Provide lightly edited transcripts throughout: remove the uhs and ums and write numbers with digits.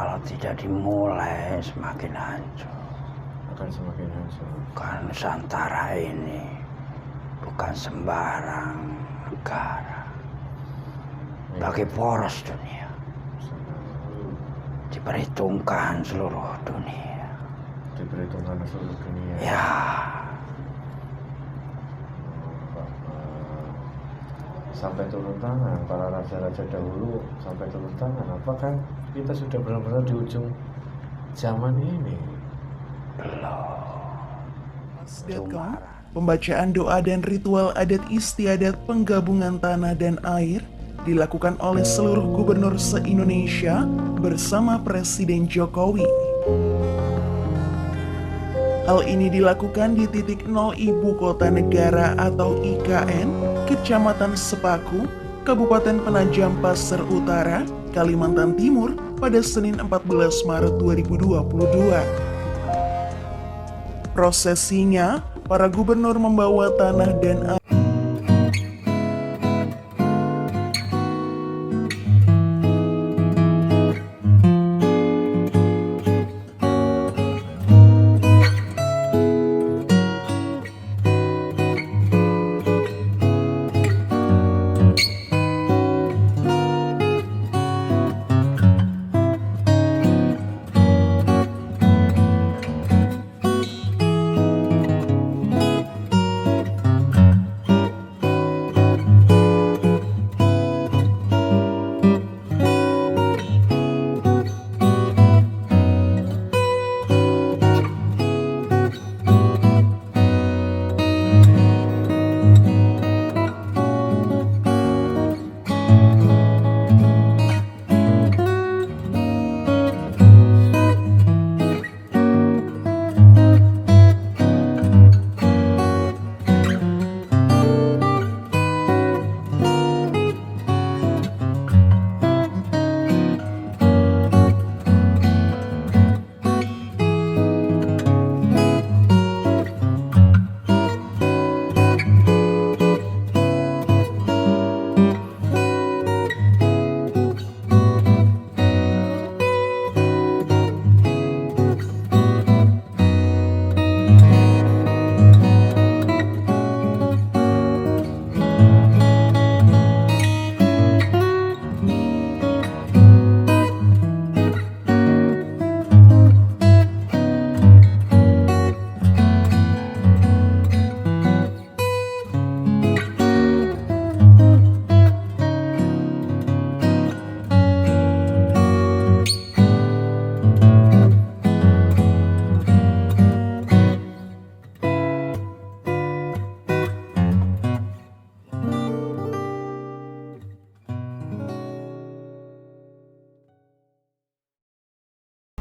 Kalau tidak dimulai semakin hancur. Akan semakin hancur. Kan Nusantara ini bukan sembarang negara. Bagi poros dunia. Diperhitungkan seluruh dunia. Diperhitungkan seluruh dunia. Ya. Sampai turun tangan, para raja-raja dahulu sampai turun tangan. Apakah kita sudah benar-benar di ujung zaman ini? Belum. Pembacaan doa dan ritual adat istiadat penggabungan tanah dan air dilakukan oleh seluruh gubernur se-Indonesia bersama Presiden Jokowi. Hal ini dilakukan di titik 0 Ibu Kota Negara atau IKN, Kecamatan Sepaku, Kabupaten Penajam Pasir Utara, Kalimantan Timur pada Senin 14 Maret 2022. Prosesinya, para gubernur membawa tanah dan air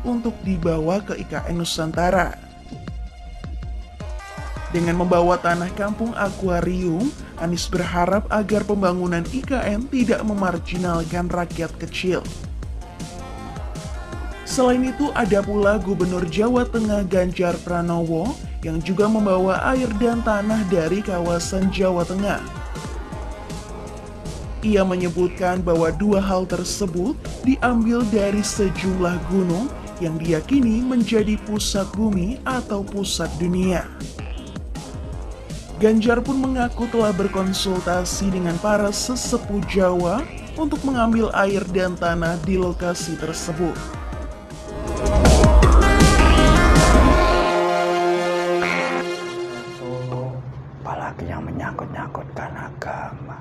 untuk dibawa ke IKN Nusantara. Dengan membawa tanah kampung akuarium, Anies berharap agar pembangunan IKN tidak memarginalkan rakyat kecil. Selain itu, ada pula Gubernur Jawa Tengah Ganjar Pranowo yang juga membawa air dan tanah dari kawasan Jawa Tengah. Ia menyebutkan bahwa dua hal tersebut diambil dari sejumlah gunung yang diyakini menjadi pusat bumi atau pusat dunia. Ganjar pun mengaku telah berkonsultasi dengan para sesepuh Jawa untuk mengambil air dan tanah di lokasi tersebut. Apalagi yang menyangkut-nyangkutkan agama.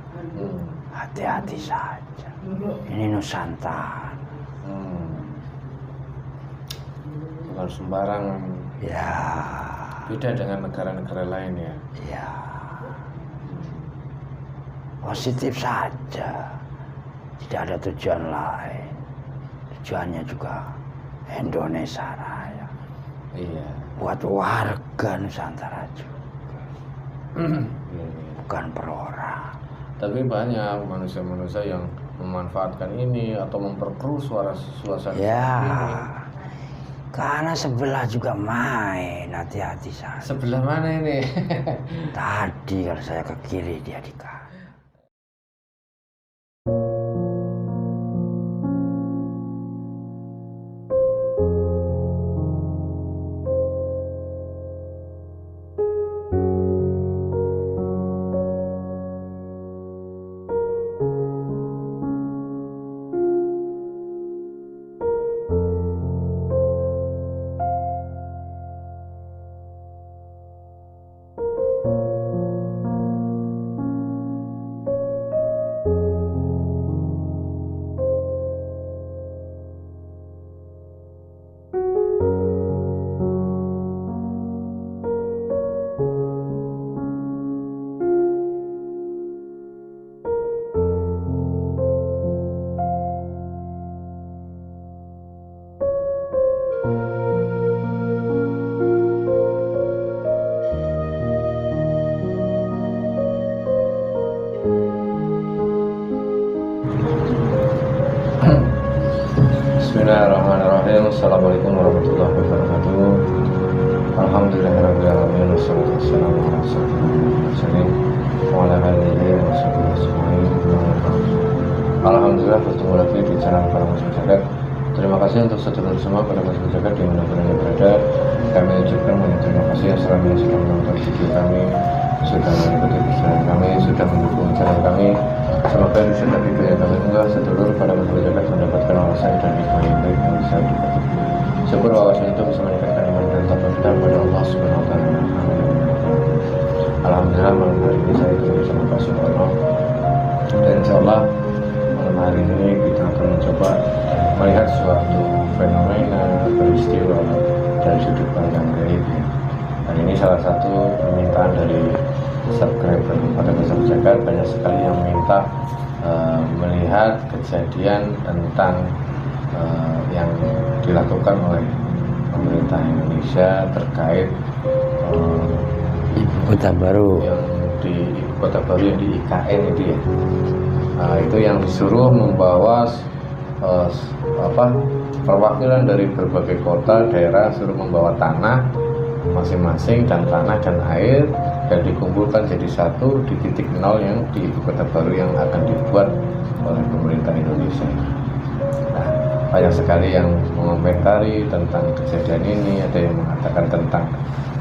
Hati-hati saja. Ini Nusantara. Bukan sembarangan. Ya. Beda dengan negara-negara lain ya. Ya. Positif saja. Tidak ada tujuan lain. Tujuannya juga Indonesia Raya. Iya. Buat warga Nusantara juga. Bukan per orang. Tapi banyak manusia-manusia yang memanfaatkan ini atau memperkeruh suasana Ya. ini. Karena sebelah juga main, hati-hati saja. Sebelah mana ini? Tadi kalau saya ke kiri dia di kanan. Bismillahirrahmanirrahim. Assalamualaikum warahmatullahi wabarakatuh. Alhamdulillahirrahmanirrahim. Wassalatu wassalamu ala rasulillah wa ala alihi wa sahbihi ajmain. Alhamdulillah bertemu lagi di channel Para Muslim Jagat. Terima kasih untuk sedulur semua pada Muslim Jagat di mana-mana berada. Kami ucapkan banyak terima kasih selama ini sudah menonton video kami, sudah mengikuti pesanan kami, sudah mendukung channel kami. Semoga di setiap video yang kami unggah sedulur pada Muslim Jagat mendapatkan wawasan dan hikmah yang baik yang bisa dipetik. Syukur wawasan itu bisa meningkatkan iman dan takwa kita kepada Allah Subhanahu wa taala. Alhamdulillah malam hari ini saya ketemu sama Pak Suwarno. Dan insyaallah malam hari ini kita akan mencoba melihat suatu fenomena peristiwa dari sudut pandang gaib. Dan ini salah satu permintaan dari subscriber pada Muslim Jagat. Banyak sekali yang meminta melihat kejadian tentang yang dilakukan oleh pemerintah Indonesia terkait Ibu kota baru yang di ibu kota baru yang di IKN itu ya. Itu yang disuruh membawa perwakilan dari berbagai kota daerah, suruh membawa tanah masing-masing dan tanah dan air dan dikumpulkan jadi satu di titik nol yang di ibu kota baru yang akan dibuat oleh pemerintah Indonesia. Nah, banyak sekali yang mengomentari tentang kejadian ini. Ada yang mengatakan tentang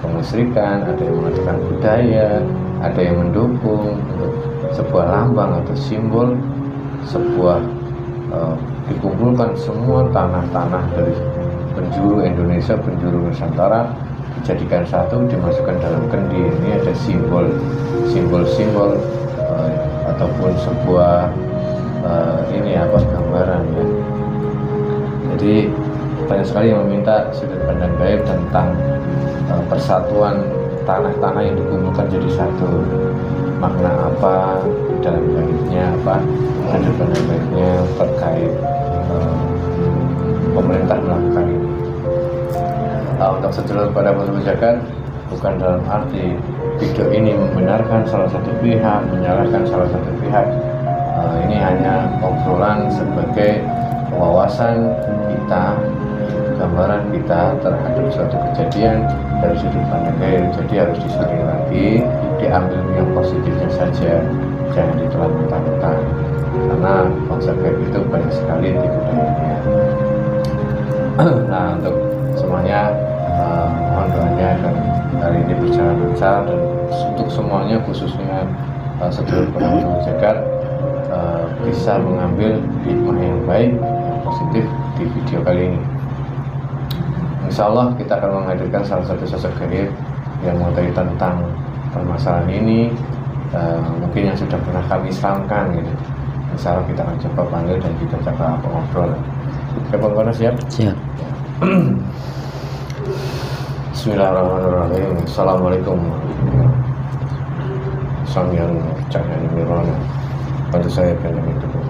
kemusyrikan, ada yang mengatakan budaya, ada yang mendukung untuk sebuah lambang atau simbol sebuah dikumpulkan semua tanah-tanah dari penjuru Indonesia, penjuru Nusantara, dijadikan satu, dimasukkan dalam kendi. Ini ada simbol-simbol ataupun sebuah gambaran ya. Jadi banyak sekali yang meminta sudut pandang gaib tentang persatuan tanah-tanah yang dikumpulkan jadi satu. Makna apa dalam gaibnya, apa ada pandang gaibnya terkait pemerintah melakukan ini. Untuk sedulur pada Muslim Jagat, bukan dalam arti video ini membenarkan salah satu pihak, menyalahkan salah satu pihak. Ini hanya obrolan sebagai wawasan kita, gambaran kita terhadap suatu kejadian dari sudut pandang gaib. Jadi harus disaring lagi, diambil yang positifnya saja, jangan ditelan mentah-mentah. Karena konsep gaib itu banyak sekali di budayanya. Nah, untuk semuanya mohon doanya agar hari ini berjalan lancar, dan untuk semuanya khususnya sedulur pada Muslim Jagat bisa mengambil hikmah yang baik, yang positif di video kali ini. Insya Allah kita akan menghadirkan salah satu sosok gaib yang mengetahui tentang permasalahan ini, mungkin yang sudah pernah kami islamkan gitu. Insya Allah kita akan coba panggil dan kita coba ngobrol. Kapan siap? siap. Bismillahirrahmanirrahim. Assalamualaikum. Sang yang cahaya nirwana, bantu saya Benjamin Teguh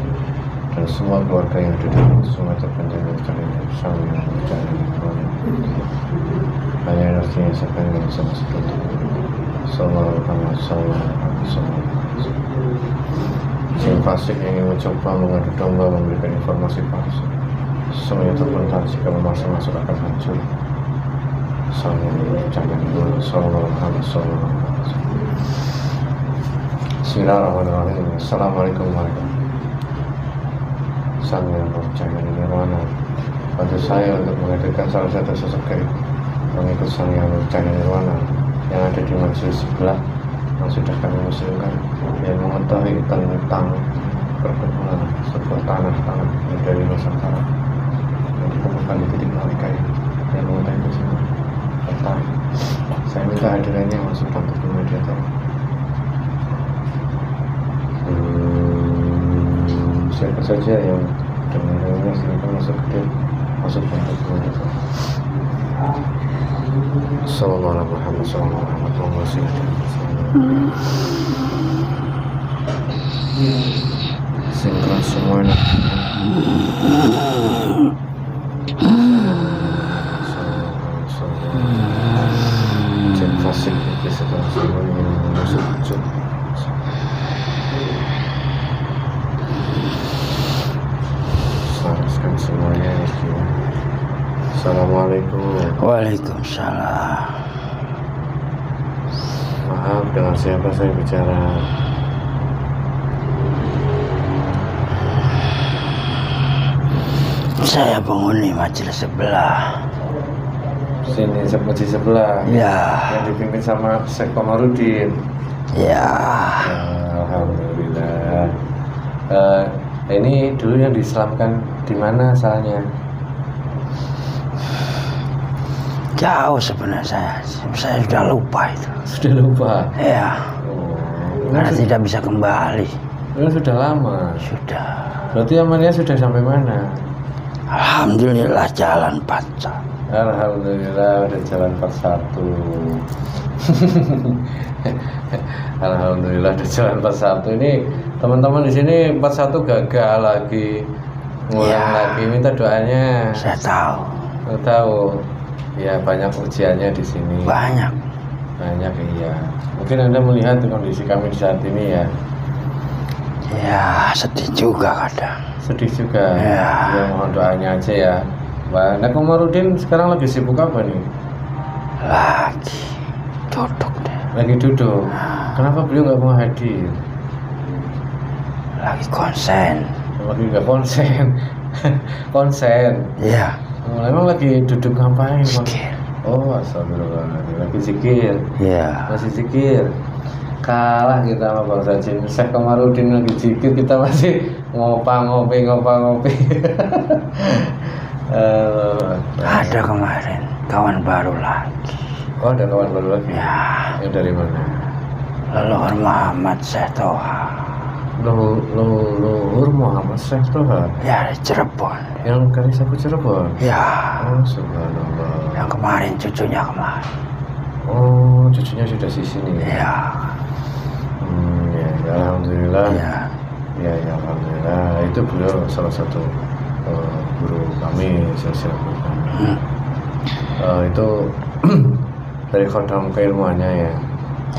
dan semua keluarga yang ada di semua terpenjara cahaya sang yang cahaya nirwana. Hanya energinya sampai yang sama seperti Sallallahu Sing fasik yang ingin mencoba mengadu domba memberikan informasi palsu, semuanya terpental jika memaksa masuk akan hancur. Sang yang cahaya nirwana Sallallahu Alaihi Wasallam. Bismillahirrahmanirrahim. Assalamualaikum warahmatullahi wabarakatuh. Sang yang bercahaya nirwana, bantu saya untuk menghadirkan salah satu sosok gaib mengikut sang yang bercahaya nirwana yang ada di majelis sebelah yang sudah kami muslimkan, yang mengetahui tentang perkebunan sebuah tanah-tanah dari Nusantara yang dikumpulkan di titik nol IKN, yang mengetahui bersama tentang. Saya minta hadirannya masuk untuk mediator. Siapa saja yang dengarnya silakan masuk untuk mediator. Sallallahu Muhammad sallallahu alaihi wasallam. Sinkron semuanya. Cek fasik itu sekarang semuanya masuk. Selaraskan semuanya ya. Assalamualaikum. Waalaikumsalam. Maaf, dengan siapa saya bicara? Saya penghuni majelis sebelah. Sini masjid sebelah. Ya, Yang dipimpin sama Syekh Komarudin. ya. Alhamdulillah. Ini dulu yang diislamkan di mana asalnya? Jauh sebenarnya saya sudah lupa itu. Sudah lupa. Ya, karena Ini tidak bisa kembali. sudah lama. Sudah. Berarti amalnya sudah sampai mana? Alhamdulillah jalan pacar. Alhamdulillah udah jalan part 1. Alhamdulillah udah jalan part 1. Ini teman-teman di sini part 1 gagal lagi. Ngulang lagi, minta doanya. Saya tahu. Tahu. Ya banyak ujiannya di sini. Banyak. Banyak iya. Mungkin Anda melihat kondisi kami di saat ini ya. Ya, sedih juga kadang. Sedih juga. Ya. Ya mohon doanya aja ya. Nah, Komarudin sekarang lagi sibuk apa nih? Lagi duduk deh. Lagi duduk. Kenapa beliau nggak mau hadir? Lagi konsen. Lagi nggak konsen. Konsen. Ya, Emang lagi duduk ngapain? Bang? zikir. Oh, astagfirullahaladzim. Lagi zikir. Ya, Masih zikir. Kalah kita sama Bang Sajin. Syekh Komarudin lagi zikir, kita masih ngopi. ada kemarin kawan baru lagi. Oh, ada kawan baru lagi. Ya, Yang dari mana? leluhur Muhammad Syekh Toha. Luhur Muhammad Syekh Toha. Ya, di Cirebon. Yang kali sapu Cirebon. Ya, Oh, subhanallah. yang kemarin cucunya kemarin. Oh, cucunya sudah di sini. Ya, Ya, alhamdulillah. ya, Ya, alhamdulillah. Itu beliau salah satu guru kami, sosial guru kami. Itu dari kondom keilmuannya ya.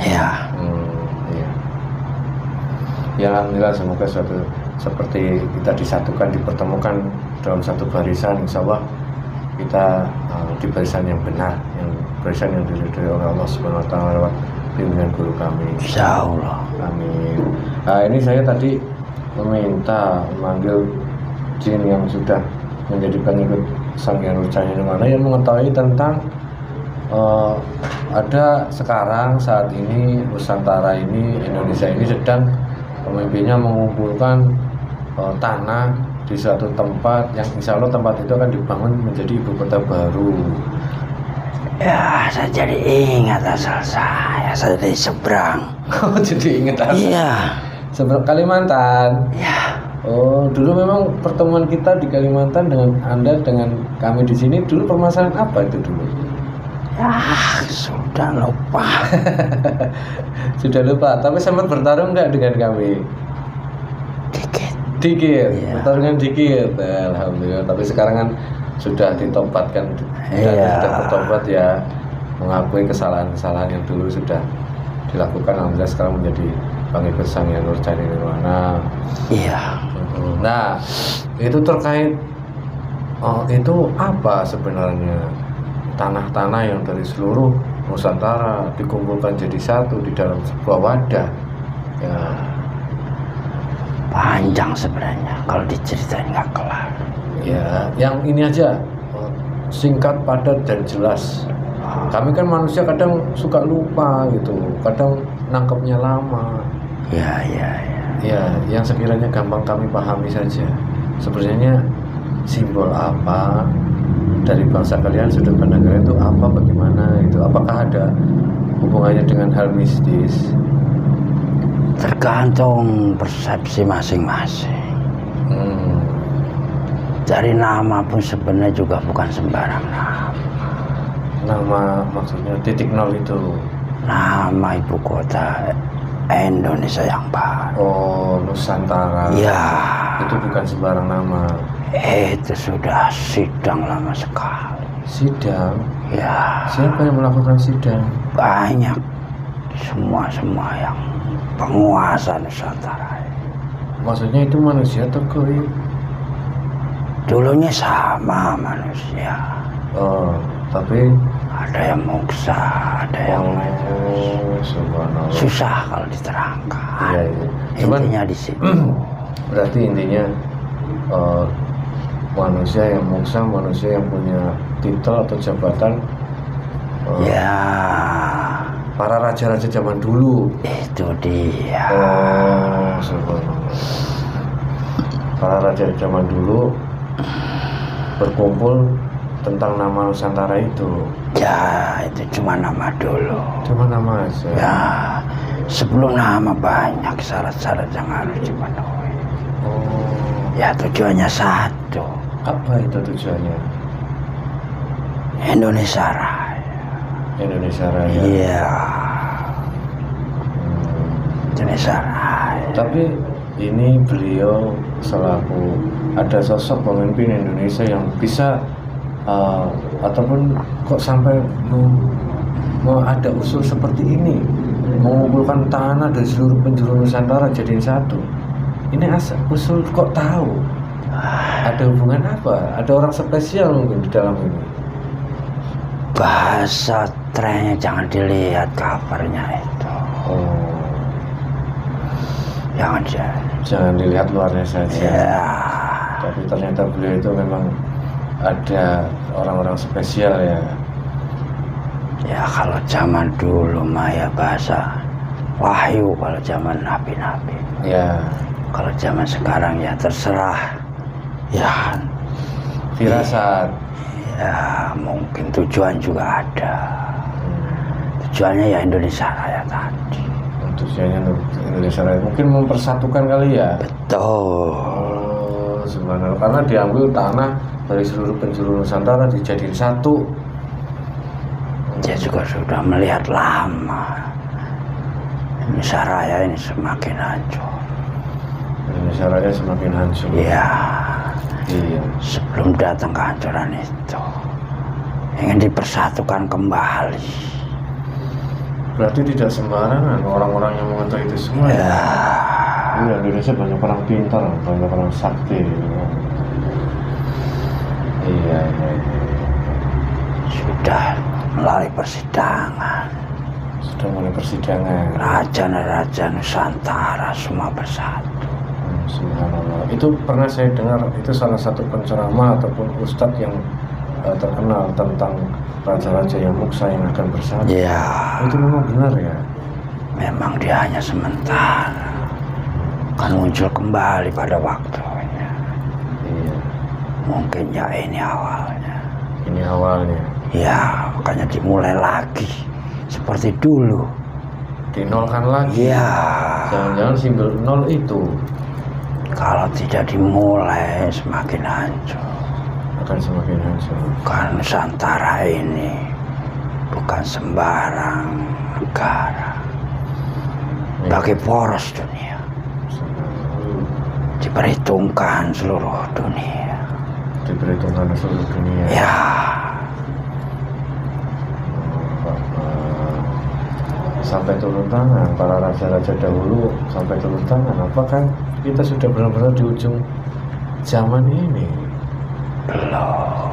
ya. Iya. Ya, alhamdulillah, semoga suatu seperti kita disatukan, dipertemukan dalam satu barisan, insya Allah kita di barisan yang benar, yang barisan yang diridhoi oleh Allah Subhanahu Wa Taala lewat bimbingan guru kami. Insya Allah. Amin. Nah, ini saya tadi memanggil jin yang sudah menjadi pengikut Sang Hyang Nurjani mana yang mengetahui tentang ada sekarang saat ini Nusantara ini, Indonesia ini sedang pemimpinnya mengumpulkan tanah di suatu tempat yang insya Allah tempat itu akan dibangun menjadi ibu kota baru. Ya, saya jadi ingat asal saya dari seberang. Oh, jadi ingat asal. Iya, Seberang Kalimantan. ya. Oh, dulu memang pertemuan kita di Kalimantan dengan Anda dengan kami di sini dulu permasalahan apa itu dulu? Ya, sudah lupa. Sudah lupa, tapi sempat bertarung nggak dengan kami? Dikit, Iya. pertarungan dikit. Alhamdulillah, tapi sekarang kan sudah ditobatkan, Iya. sudah bertobat ya, mengakui kesalahan-kesalahan yang dulu sudah dilakukan. Alhamdulillah sekarang menjadi pengikut Sang Hyang Nurjani mana. Iya. Nah, itu terkait itu apa sebenarnya tanah-tanah yang dari seluruh Nusantara dikumpulkan jadi satu di dalam sebuah wadah. Ya, Panjang sebenarnya kalau diceritain nggak kelar. ya, yang ini aja singkat, padat dan jelas. Kami kan manusia kadang suka lupa gitu, kadang nangkepnya lama. Ya, ya, ya. Ya, yang sekiranya gampang kami pahami saja. Sebenarnya simbol apa dari bangsa kalian, sudut pandang kalian itu apa, bagaimana itu? Apakah ada hubungannya dengan hal mistis? Tergantung persepsi masing-masing. Dari nama pun sebenarnya juga bukan sembarang nama. Nama maksudnya titik nol itu. Nama ibu kota Indonesia yang baru. Oh, Nusantara. Ya, Itu bukan sembarang nama. itu sudah sidang lama sekali. Sidang. Ya, Siapa yang melakukan sidang? banyak. Semua yang penguasa Nusantara. Maksudnya itu manusia atau goib? Dulunya sama manusia. Oh, tapi Ada yang moksa, ada yang subhanallah. susah kalau diterangkan. Iya, iya. Cuman Intinya di situ. berarti intinya manusia yang moksa, manusia yang punya titel atau jabatan. Ya, Para raja-raja zaman dulu. itu dia. Oh, subhanallah. Para raja zaman dulu berkumpul tentang nama Nusantara itu. Ya, itu cuma nama dulu. Cuma nama aja. Ya, sebelum nama banyak syarat-syarat yang harus dipenuhi. Oh, Ya, tujuannya satu. apa itu tujuannya? Indonesia Raya. Indonesia Raya. Iya, Hmm. Indonesia Raya. Tapi ini beliau selaku ada sosok pemimpin Indonesia yang bisa ataupun kok sampai mau ada usul seperti ini, mengumpulkan tanah dari seluruh penjuru Nusantara jadiin satu. Ini usul kok tahu? Ada hubungan apa? Ada orang spesial mungkin di dalam ini. Bahasa trennya jangan dilihat covernya itu. Oh, Jangan dilihat luarnya saja. Ya, Tapi ternyata beliau itu memang ada orang-orang spesial ya. ya kalau zaman dulu mah ya bahasa wahyu, kalau zaman nabi-nabi. Ya, Kalau zaman sekarang ya terserah. Ya, firasat. ya mungkin tujuan juga ada. Tujuannya ya Indonesia Raya tadi. Tujuannya untuk Indonesia Raya mungkin mempersatukan kali ya. Betul. Oh, sebenarnya karena diambil tanah dari seluruh penjuru Nusantara dijadiin satu. Dia juga sudah melihat lama Indonesia Raya ini semakin hancur. Indonesia Raya semakin hancur. Ya, Iya. sebelum datang kehancuran itu ingin dipersatukan kembali. Berarti tidak sembarangan orang-orang yang mengetahui itu semua. Ya, Iya, Indonesia banyak orang pintar, banyak orang sakti. Iya, iya, iya. sudah melalui persidangan. Sudah mulai persidangan. Raja-raja Nusantara semua bersatu. Subhanallah. Itu pernah saya dengar, itu salah satu penceramah ataupun ustadz yang terkenal tentang raja-raja yang muksa yang akan bersatu. Ya, Itu memang benar ya. memang dia hanya sementara. Kan muncul kembali pada waktunya. Iya. Mungkin ya ini awalnya. Ini awalnya. Ya, makanya dimulai lagi seperti dulu. Dinolkan lagi. Ya, Jangan-jangan simbol nol itu kalau tidak dimulai semakin hancur. akan semakin hancur. Kan Nusantara ini bukan sembarang negara. Bagi poros dunia, diperhitungkan seluruh dunia. Diperhitungkan seluruh dunia. Ya, Sampai turun tangan para raja-raja dahulu, sampai turun tangan. Apakah kita sudah benar-benar di ujung zaman ini? belum.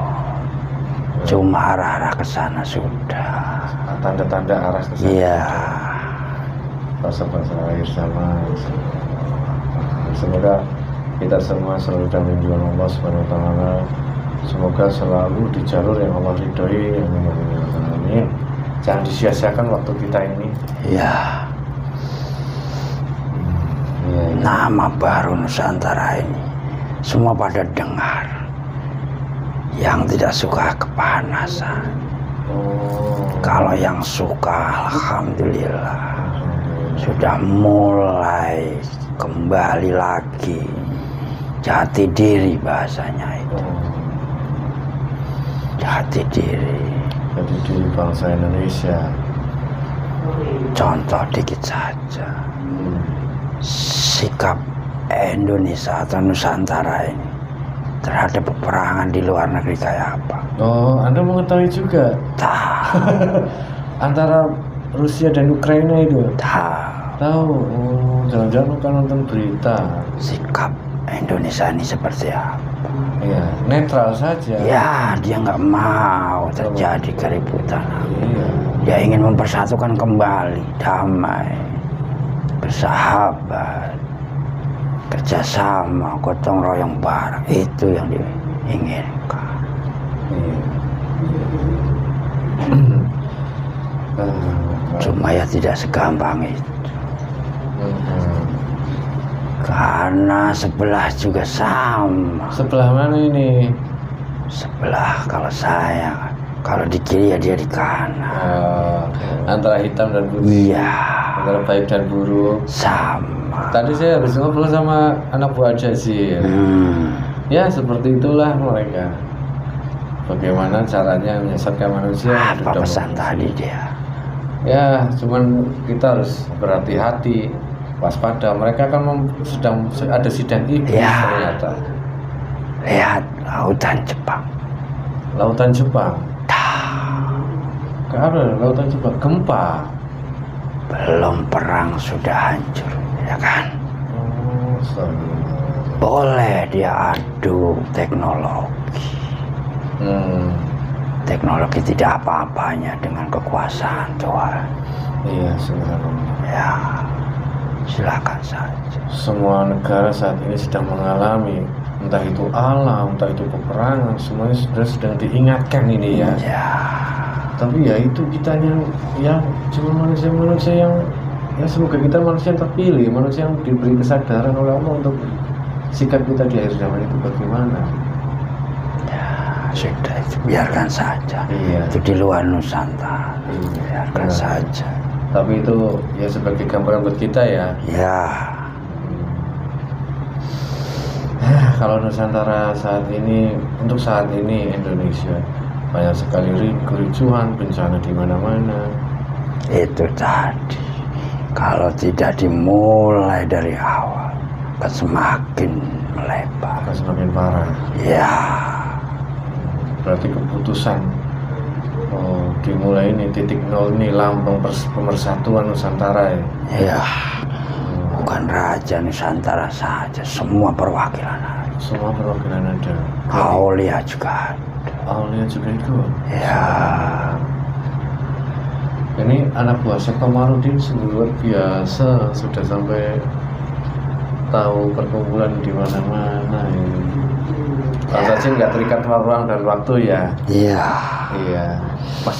Cuma arah-arah ke sana sudah. Tanda-tanda arah ke sana. Iya. Fase-fase akhir zaman. Semoga kita semua selalu dalam lindungan Allah Subhanahu wa taala. Semoga selalu di jalur yang Allah ridhoi. Amin. Jangan disia-siakan waktu kita ini. Ya, Iya, iya. nama baru Nusantara ini semua pada dengar. Yang tidak suka kepanasan. Oh. Kalau yang suka, alhamdulillah, sudah mulai kembali lagi jati diri, bahasanya itu. Jati diri. Jadi diri bangsa Indonesia. Contoh dikit saja, sikap Indonesia atau Nusantara ini terhadap peperangan di luar negeri kayak apa? Oh, Anda mengetahui juga antara Rusia dan Ukraina itu? Tahu Tahu. Oh, jangan-jangan kan nonton berita. sikap Indonesia ini seperti apa. Iya, netral saja. Ya, dia nggak mau terjadi keributan. Iya. Dia ingin mempersatukan kembali, damai, bersahabat, kerjasama, gotong royong bareng. Itu yang diinginkan. Iya. Cuma ya tidak segampang itu. Karena sebelah juga sama. Sebelah mana ini? Sebelah kalau saya, kalau di kiri ya dia di kanan. Antara hitam dan putih. Iya. Antara baik dan buruk. Sama. Tadi saya habis ngobrol sama anak buah Jazir. Ya seperti itulah mereka. Bagaimana caranya menyesatkan manusia? Apa pesan tadi dia? Ya, cuman kita harus berhati-hati, waspada. Mereka kan sedang ada sidang iblis Ya. ternyata. Lihat lautan Jepang. Lautan Jepang. Apa lautan Jepang? Gempa. Belum perang sudah hancur, ya kan? Oh, sorry. Boleh dia adu teknologi. Teknologi tidak apa-apanya dengan kekuasaan Tuhan. Iya, sebenarnya. Ya, silakan saja. Semua negara saat ini sedang mengalami, entah itu alam, entah itu peperangan, semuanya sudah sedang diingatkan ini ya. Ya, Tapi ya itu kitanya yang cuma manusia-manusia yang ya semoga kita manusia yang terpilih, manusia yang diberi kesadaran oleh Allah untuk sikap kita di akhir zaman itu bagaimana. sudah itu biarkan saja. Iya. Itu di luar Nusantara. Biarkan saja. Tapi itu ya sebagai gambaran buat kita ya. Ya. Kalau Nusantara saat ini, untuk saat ini Indonesia banyak sekali kericuhan, bencana di mana-mana. Itu tadi. Kalau tidak dimulai dari awal, akan semakin melebar. Akan semakin parah. Ya. Berarti keputusan dimulai ini titik nol ini lambang pemersatuan Nusantara ya. Ya. Bukan Raja Nusantara saja, semua perwakilan ada. Semua perwakilan ada. Aulia juga ada. Aulia juga itu. Ya. Ini anak buah Syekh Komarudin sungguh luar biasa, sudah sampai tahu perkumpulan di mana-mana ini. Kalau saja nggak terikat ruang dan waktu ya. Iya. Iya. Pas.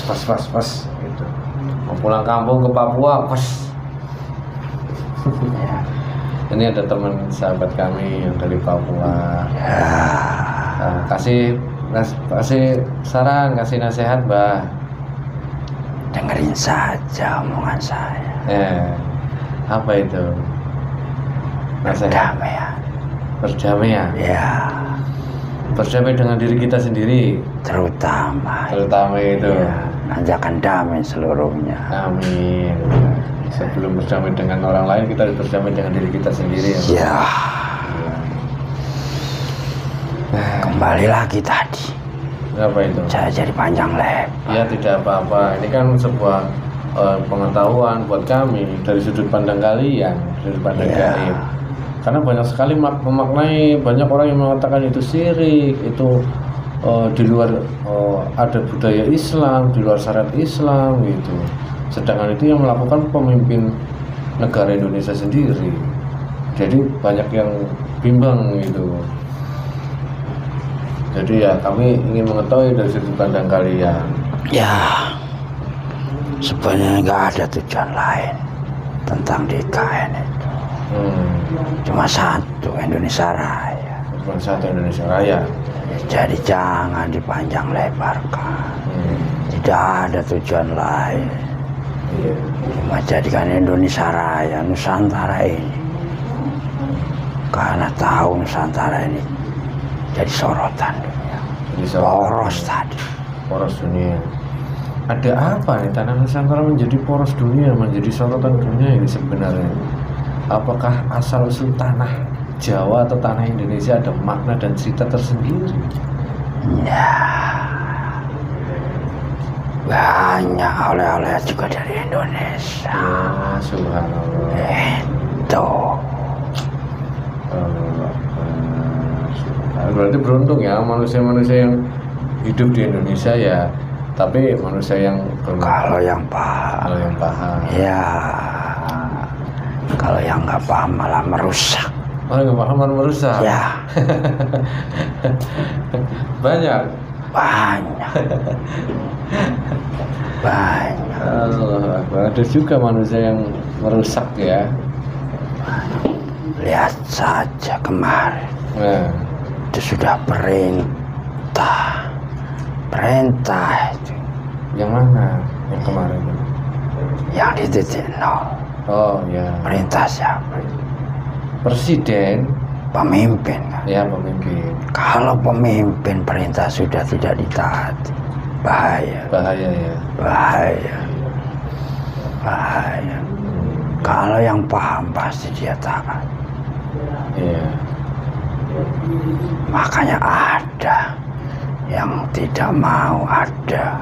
Gitu. Mau pulang kampung ke Papua, pas. Ini ada teman sahabat kami yang dari Papua. Nah, kasih saran, kasih nasihat, Mbah. Dengerin saja omongan saya. Apa itu? Nasihat Perdamaian. Berdamaian. Ya. Berdamai dengan diri kita sendiri. Terutama itu. Ya, nanti akan damai seluruhnya. Amin. Sebelum berdamai dengan orang lain, kita harus berdamai dengan diri kita sendiri. Ya. Kembali lagi tadi. Apa itu? Saya jadi panjang lebar. Ya tidak apa-apa. Ini kan sebuah pengetahuan buat kami dari sudut pandang kalian, sudut pandang gaib. Karena banyak sekali memaknai, banyak orang yang mengatakan itu syirik, itu di luar ada budaya Islam, di luar syariat Islam gitu. Sedangkan itu yang melakukan pemimpin negara Indonesia sendiri. Jadi banyak yang bimbang gitu. Jadi ya kami ingin mengetahui dari sudut pandang kalian. Ya, sebenarnya nggak ada tujuan lain tentang DKN itu. Cuma satu, Indonesia Raya. Cuma satu, Indonesia Raya. Jadi jangan dipanjang lebarkan. Tidak ada tujuan lain. Cuma jadikan Indonesia Raya, Nusantara ini. Karena tahu Nusantara ini jadi sorotan dunia. Poros tadi. Poros dunia. Ada apa nih tanah Nusantara menjadi poros dunia, menjadi sorotan dunia ini sebenarnya? Apakah asal usul tanah Jawa atau tanah Indonesia ada makna dan cerita tersendiri? Ya, banyak oleh-oleh juga dari Indonesia. Ya, subhanallah. Itu. berarti beruntung ya manusia-manusia yang hidup di Indonesia ya, tapi manusia yang Kalau yang paham, kalau yang paham. ya. Kalau yang nggak paham malah merusak. Oh, yang paham malah merusak. Ya, Banyak. banyak. Banyak. Allah Akbar. Ada juga manusia yang merusak ya. Lihat saja kemarin. Nah, Itu sudah perintah. Perintah itu. yang mana yang kemarin? Yang di titik nol. Oh ya, Perintah siapa? presiden. Pemimpin kan? Ya, pemimpin. Kalau pemimpin perintah sudah tidak ditaati, bahaya, Bahaya ya. bahaya, bahaya. Kalau yang paham pasti dia taat. Iya. Makanya ada yang tidak mau, ada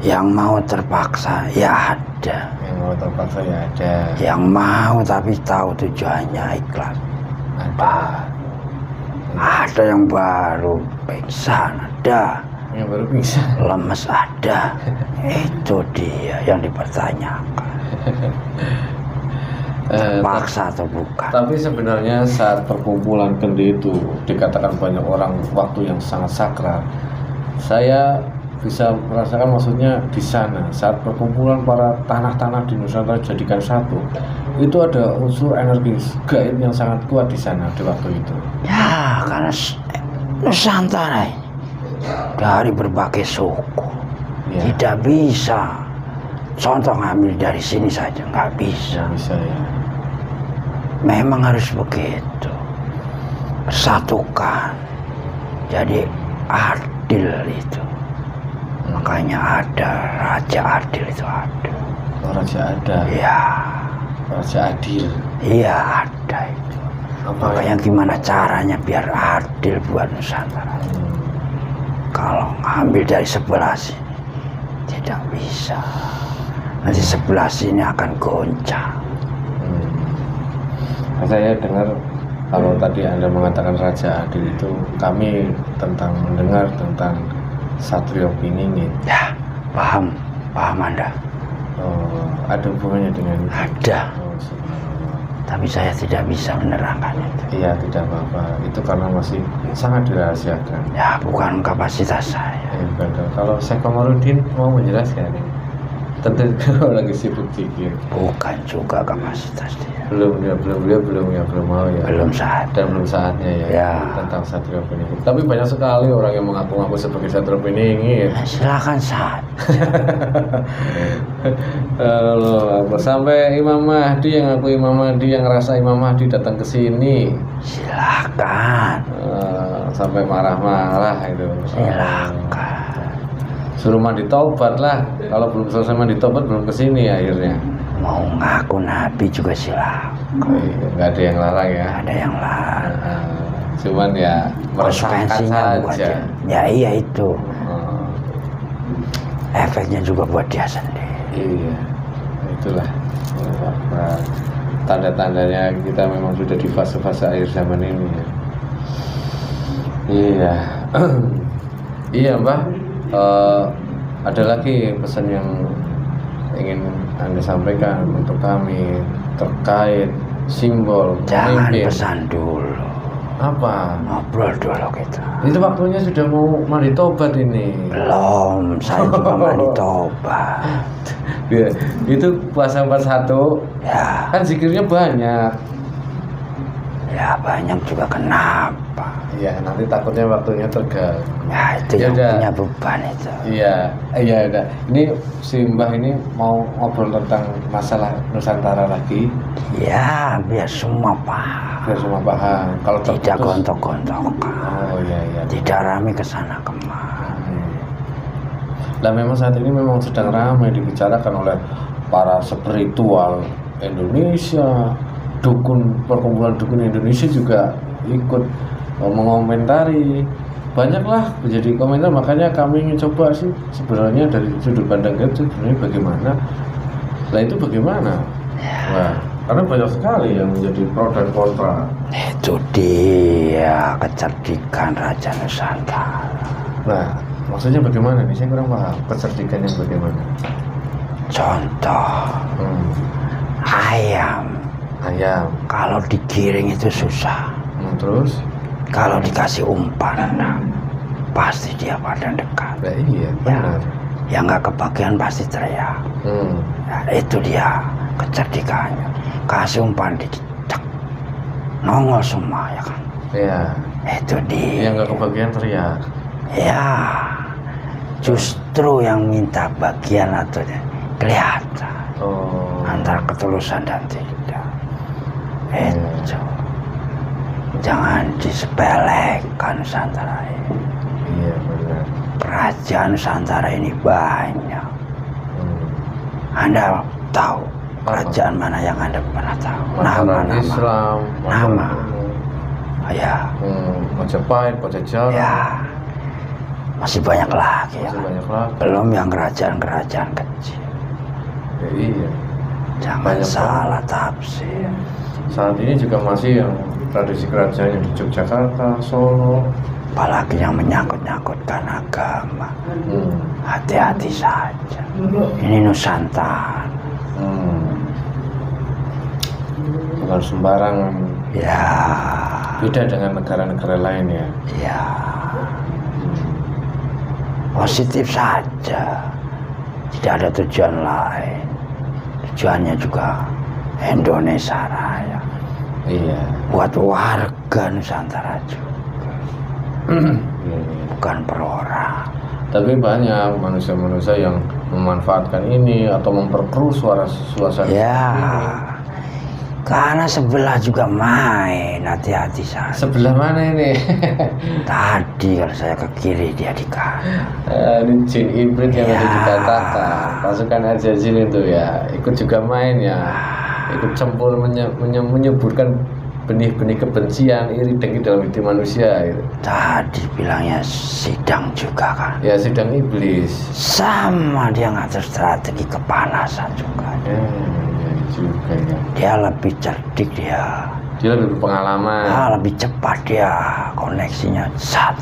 yang mau terpaksa, ya ada. Yang mau terpaksa ya ada. Yang mau tapi tahu tujuannya ikhlas. Ada. Ada yang baru pingsan, ada. Yang baru pingsan. Lemes, ada. Itu dia yang dipertanyakan. Paksa atau bukan? Tapi sebenarnya saat perkumpulan kendi itu dikatakan banyak orang waktu yang sangat sakral. Saya bisa merasakan maksudnya di sana saat perkumpulan para tanah-tanah di Nusantara jadikan satu. Itu ada unsur energi gaib yang sangat kuat di sana di waktu itu. Ya, karena Nusantara ini dari berbagai suku. Ya. Tidak bisa. Contoh ngambil dari sini saja, nggak bisa. Bisa ya. Memang harus begitu. Persatukan. Jadi adil itu. Makanya ada Raja Adil itu ada. Oh, Raja ada. Iya, Raja Adil. iya ada itu. Apa Makanya gimana caranya biar adil buat Nusantara. Kalau ngambil dari sebelah sini tidak bisa. Nanti sebelah sini akan goncang. Saya dengar kalau tadi Anda mengatakan Raja Adil itu, kami tentang mendengar tentang Satrio Piningit. Ya, paham Anda. Oh, ada hubungannya dengan itu? Ada, Oh, subhanallah. tapi saya tidak bisa menerangkan itu. Iya, tidak apa-apa. Itu karena masih sangat dirahasiakan. Ya, bukan kapasitas saya. Betul. Kalau Syekh Komarudin mau menjelaskan, tentu kalau lagi sibuk pikir. Bukan juga kapasitas dia. Belum mau ya. Belum saat. Dan belum saatnya ya, Ya. tentang Satrio Piningit. Tapi banyak sekali orang yang mengaku-ngaku sebagai Satrio Piningit. Ya, silakan saat. Allah, sampai Imam Mahdi yang ngaku Imam Mahdi, yang ngerasa Imam Mahdi datang ke sini. Silakan. Sampai marah-marah itu. Silakan. Suruh mandi taubat lah. Kalau belum selesai mandi taubat belum kesini akhirnya. Mau ngaku nabi juga silakan. Nggak ada yang larang ya. Ada yang lain. Cuman ya meresahkan Konsekuensinya buat saja. dia. Ya iya itu. Oh, Efeknya juga buat dia sendiri. iya, itulah tanda-tandanya kita memang sudah di fase-fase akhir zaman ini ya. Iya. Iya Mbak. Ada lagi pesan yang ingin Anda sampaikan untuk kami terkait simbol Jangan pemimpin. pesan dulu. Apa? Ngobrol dulu kita. Itu waktunya sudah mau mandi tobat ini. Belum, saya juga mandi tobat. Ya, itu puasa 41 Ya, kan zikirnya banyak. ya banyak juga kenapa. Iya, nanti takutnya waktunya terganggu. Ya itu Ya yang udah. punya beban itu. Iya, iya udah. Ini si Mbah ini mau ngobrol tentang masalah Nusantara lagi, Ya biar semua paham. biar semua paham. Kalau Tidak terputus, gontok-gontokan. oh iya iya. Tidak rame kesana kemari. Nah memang saat ini memang sedang ramai dibicarakan oleh para spiritual Indonesia, perkumpulan dukun Indonesia juga ikut mengomentari. Banyaklah menjadi komentar, makanya kami ingin coba sih sebenarnya dari sudut pandang itu sebenarnya bagaimana. Nah itu bagaimana? Wah, Karena banyak sekali yang menjadi pro dan kontra. Itu dia kecerdikan Raja Nusantara. Nah, maksudnya bagaimana nih? Saya kurang paham. Kecerdikan yang bagaimana? Contoh, ayam Ayam. kalau digiring itu susah. Terus? Kalau dikasih umpan, pasti dia pada dekat. Nah, iya, benar. Yang nggak kebagian pasti teriak. Nah, itu dia kecerdikannya. Kasih umpan dikit, cek, nongol semua ya kan. Iya. Itu dia. Yang nggak kebagian teriak. Ya, justru yang minta bagian atau kelihatan antara ketulusan dan tidak. Itu jangan disepelekan Nusantara ini. Iya benar. Kerajaan Nusantara ini banyak. Anda tahu kerajaan mana yang Anda pernah tahu? Nama-nama. Islam. Nama. Ya. Majapahit, Pajajaran. Ya. Masih banyak lagi ya. Masih banyak lagi. Belum yang kerajaan-kerajaan kecil. Ya, iya. Jangan Banyak salah tafsir. Saat ini juga masih yang tradisi kerajaan yang di Yogyakarta, Solo. Apalagi yang menyangkut-nyangkutkan agama. Hati-hati saja. Ini Nusantara. Bukan sembarangan. Ya. Beda dengan negara-negara lain ya. Ya. Positif saja. Tidak ada tujuan lain. Tujuannya juga Indonesia Raya. Iya. Buat warga Nusantara juga. Bukan per orang. Tapi banyak manusia-manusia yang memanfaatkan ini atau memperkeruh suasana. Ya. Karena sebelah juga main, hati-hati saja. Sebelah mana ini? Tadi kalau saya ke kiri, dia di kanan. Ini jin iblis yang Ya. tadi dikatakan. Pasukan Azazil itu ya, ikut juga main ya. Ikut campur menyuburkan benih-benih kebencian, iri dengki dalam hati manusia. Gitu. Tadi bilangnya sidang juga kan. Ya sidang iblis. Sama dia ngatur strategi kepanasan juga. Ya juga ya. Dia lebih cerdik dia. Dia lebih berpengalaman. Lebih cepat dia koneksinya. Sat.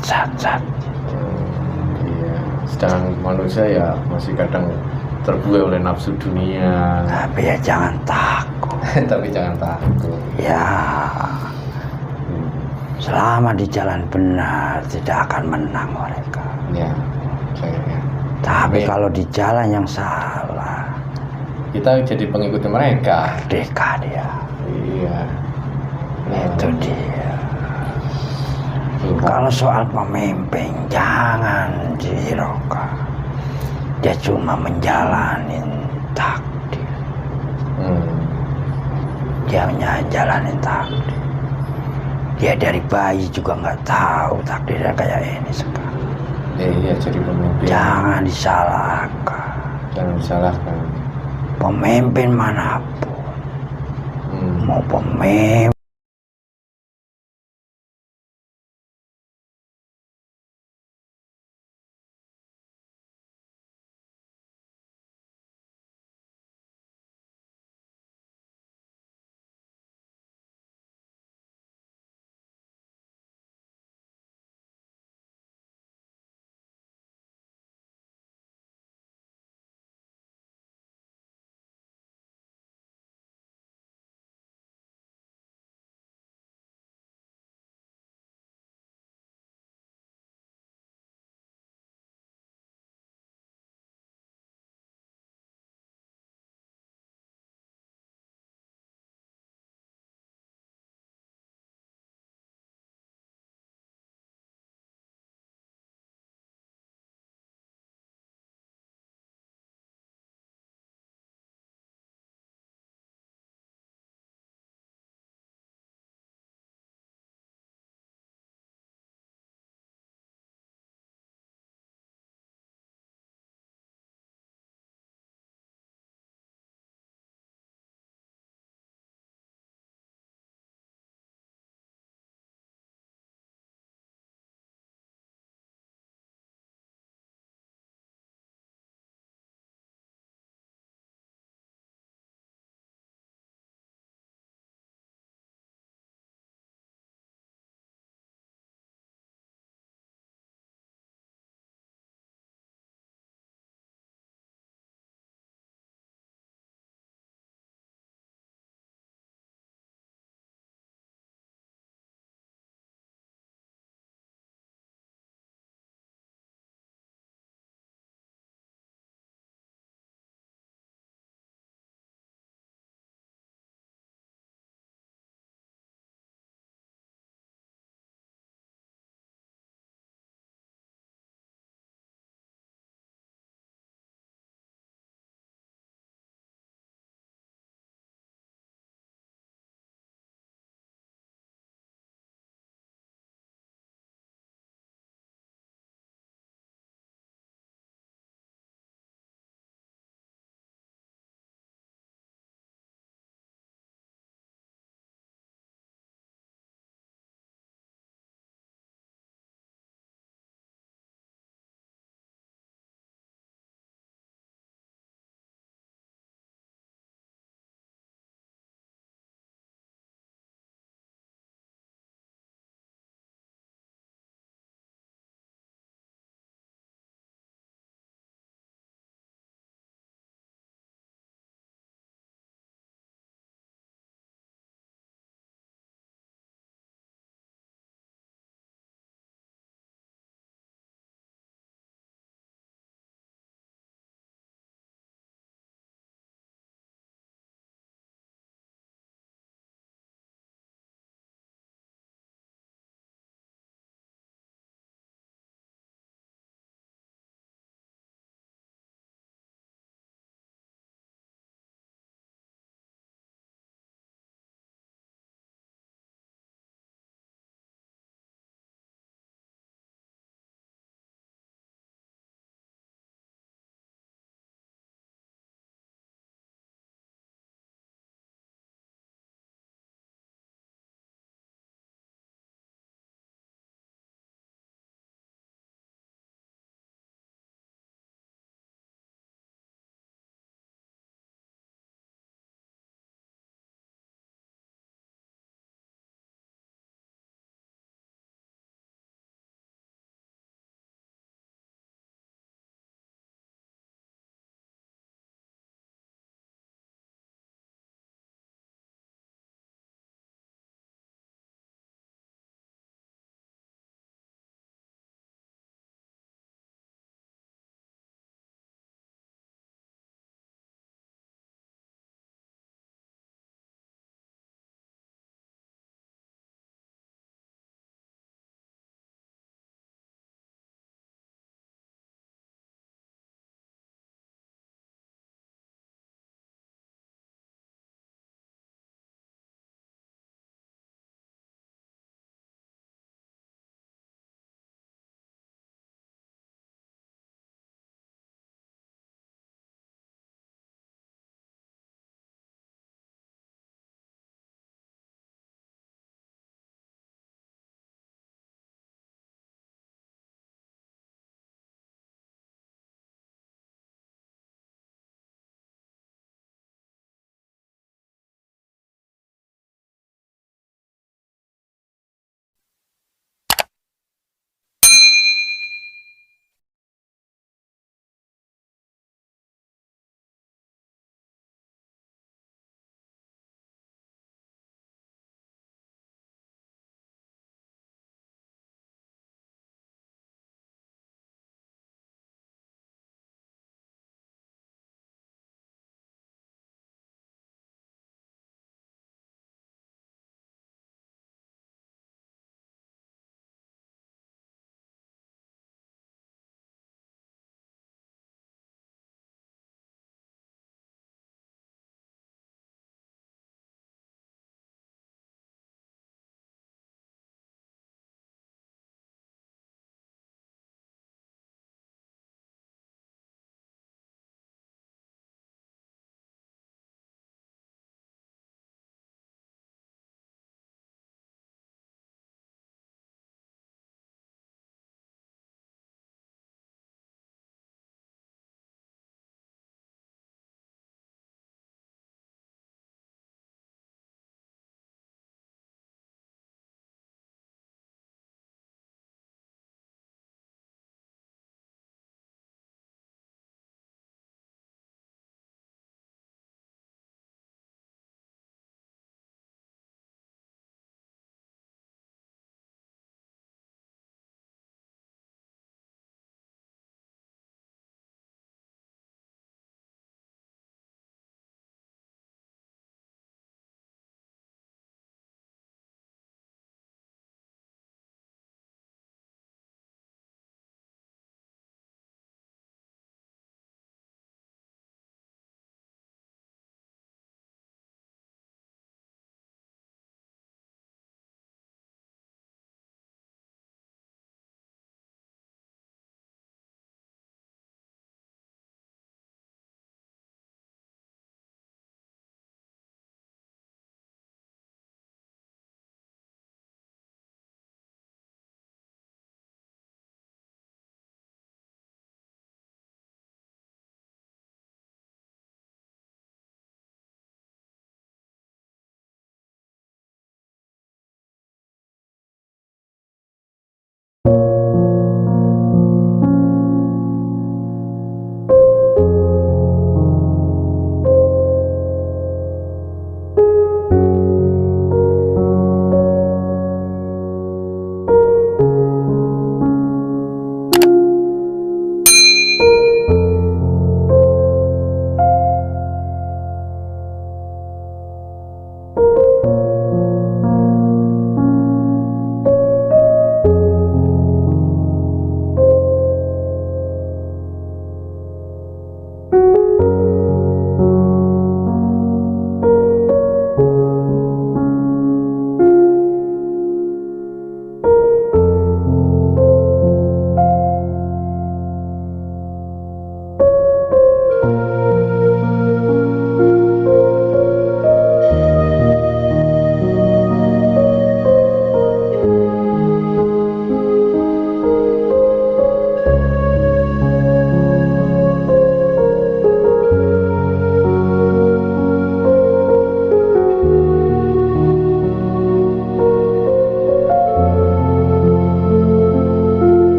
Iya. Sedangkan manusia ya masih kadang terbuai oleh nafsu dunia. Tapi ya jangan takut. Tapi jangan takut. Ya. Selama di jalan benar tidak akan menang mereka. Ya. Kayaknya. Tapi kalau di jalan yang salah, kita jadi pengikut mereka. merdeka dia. Iya. Itu dia. Tuh. Kalau soal pemimpin jangan dihiraukan. Dia cuma menjalani takdir. Dia menjalani takdir. Dia dari bayi juga nggak tahu takdirnya kayak ini sekarang. Iya jadi pemimpin. Jangan disalahkan. Jangan disalahkan. Pemimpin manapun, mau pemimpin